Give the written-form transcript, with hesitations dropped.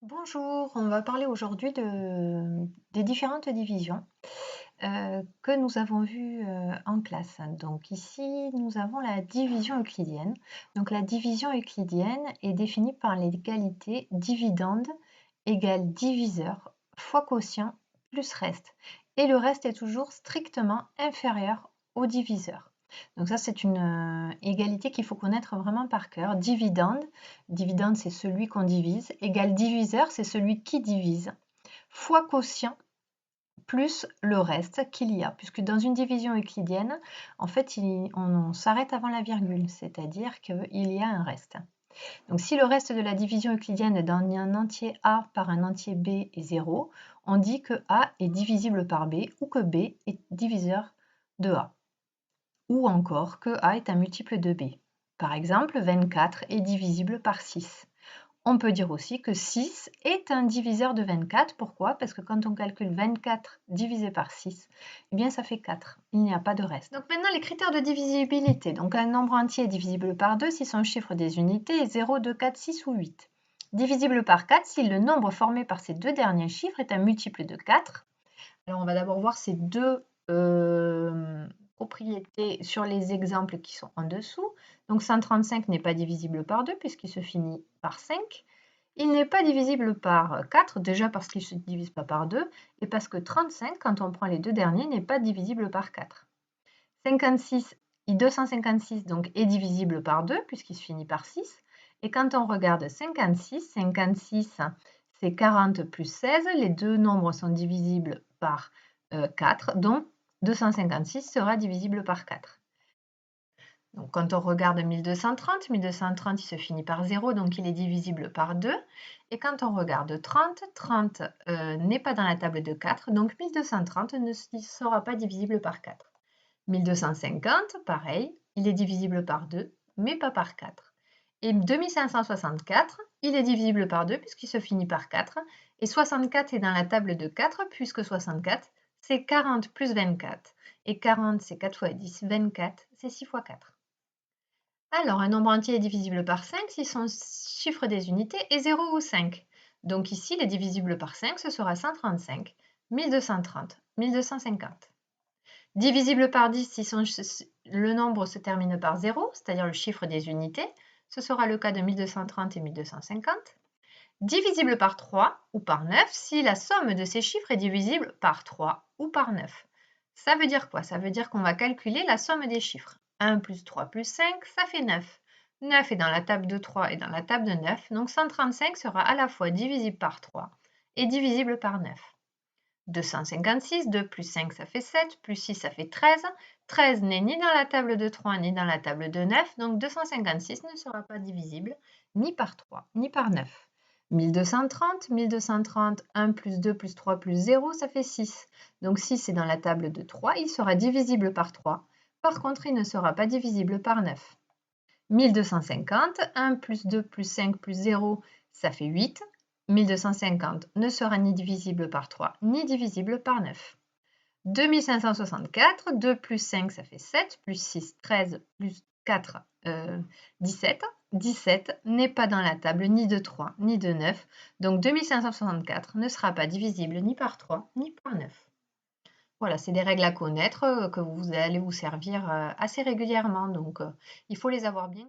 Bonjour, on va parler aujourd'hui des différentes divisions que nous avons vues en classe. Donc ici, nous avons la division euclidienne. Donc la division euclidienne est définie par l'égalité dividende égale diviseur fois quotient plus reste. Et le reste est toujours strictement inférieur au diviseur. Donc ça, c'est une égalité qu'il faut connaître vraiment par cœur. Dividende c'est celui qu'on divise, égale diviseur, c'est celui qui divise, fois quotient plus le reste qu'il y a. Puisque dans une division euclidienne, en fait, on s'arrête avant la virgule, c'est-à-dire qu'il y a un reste. Donc si le reste de la division euclidienne dans un entier A par un entier B est 0, on dit que A est divisible par B ou que B est diviseur de A. Ou encore que A est un multiple de B. Par exemple, 24 est divisible par 6. On peut dire aussi que 6 est un diviseur de 24. Pourquoi? Parce que quand on calcule 24 divisé par 6, eh bien ça fait 4. Il n'y a pas de reste. Donc maintenant les critères de divisibilité. Donc un nombre entier est divisible par 2 si son chiffre des unités est 0, 2, 4, 6 ou 8. Divisible par 4 si le nombre formé par ces deux derniers chiffres est un multiple de 4. Alors on va d'abord voir ces deux propriétés sur les exemples qui sont en dessous. Donc 135 n'est pas divisible par 2 puisqu'il se finit par 5. Il n'est pas divisible par 4, déjà parce qu'il ne se divise pas par 2, et parce que 35, quand on prend les deux derniers, n'est pas divisible par 4. 56, 256 donc, est divisible par 2 puisqu'il se finit par 6. Et quand on regarde 56 c'est 40 plus 16, les deux nombres sont divisibles par 4, donc 256 sera divisible par 4. Donc quand on regarde 1230 il se finit par 0, donc il est divisible par 2. Et quand on regarde 30 n'est pas dans la table de 4, donc 1230 ne sera pas divisible par 4. 1250, pareil, il est divisible par 2, mais pas par 4. Et 2564, il est divisible par 2 puisqu'il se finit par 4. Et 64 est dans la table de 4 puisque 64, c'est 40 plus 24. Et 40, c'est 4 fois 10. 24, c'est 6 fois 4. Alors, un nombre entier est divisible par 5 si son chiffre des unités est 0 ou 5. Donc ici, il est divisible par 5, ce sera 135, 1230, 1250. Divisible par 10 si le nombre se termine par 0, c'est-à-dire le chiffre des unités, ce sera le cas de 1230 et 1250. Divisible par 3 ou par 9 si la somme de ces chiffres est divisible par 3 ou par 9. Ça veut dire quoi? Ça veut dire qu'on va calculer la somme des chiffres. 1 plus 3 plus 5, ça fait 9. 9 est dans la table de 3 et dans la table de 9, donc 135 sera à la fois divisible par 3 et divisible par 9. 256, 2 plus 5, ça fait 7, plus 6, ça fait 13. 13 n'est ni dans la table de 3 ni dans la table de 9, donc 256 ne sera pas divisible ni par 3 ni par 9. 1230, 1 plus 2 plus 3 plus 0, ça fait 6. Donc 6 est dans la table de 3, il sera divisible par 3. Par contre, il ne sera pas divisible par 9. 1250, 1 plus 2 plus 5 plus 0, ça fait 8. 1250 ne sera ni divisible par 3 ni divisible par 9. 2564, 2 plus 5 ça fait 7, plus 6, 13, plus 4, 17. 17 n'est pas dans la table ni de 3 ni de 9, donc 2564 ne sera pas divisible ni par 3 ni par 9. Voilà, c'est des règles à connaître que vous allez vous servir assez régulièrement, donc il faut les avoir bien.